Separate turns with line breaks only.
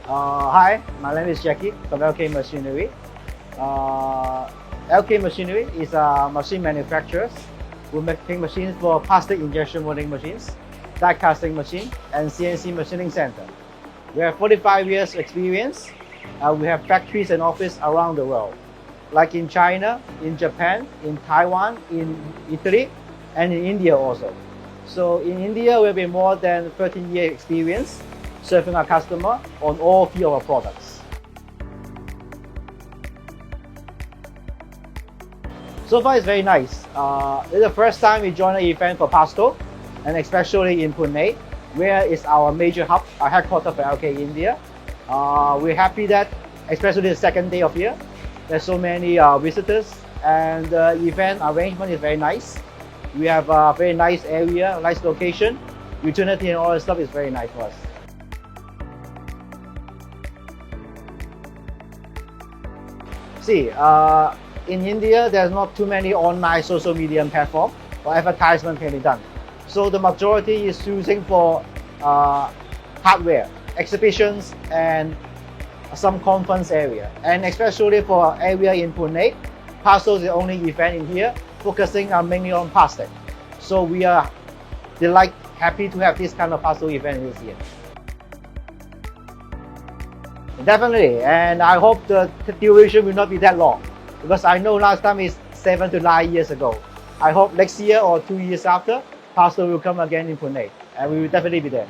Hi, my name is Jacky from LK Machinery. LK Machinery is a machine manufacturer. We make machines for plastic injection molding machines, die casting machine, and CNC machining center. We have 45 years experience. We have factories and offices around the world, like in China, in Japan, in Taiwan, in Italy, and in India also. So in India, we have more than 13 years experience serving our customer on all field of products. So far it's very nice. It's the first time we join an event for Plasto, and especially in Pune, where is our major hub, our headquarters for LK India. We're happy that, especially the second day of here, there's so many visitors, and the event arrangement is very nice. We have a very nice area, nice location. Utility and all the stuff is very nice for us. See, in India, there's not too many online social media platform or advertisement can be done. So the majority is using for hardware, exhibitions, and some conference area. And especially for area in Pune, Plasto is the only event in here focusing mainly on plastic. So we are happy to have this kind of Plasto event this year. Definitely, and I hope the duration will not be that long, because I know last time is 7 to 9 years ago. I hope next year or 2 years after, Plasto will come again in Pune, and we will definitely be there.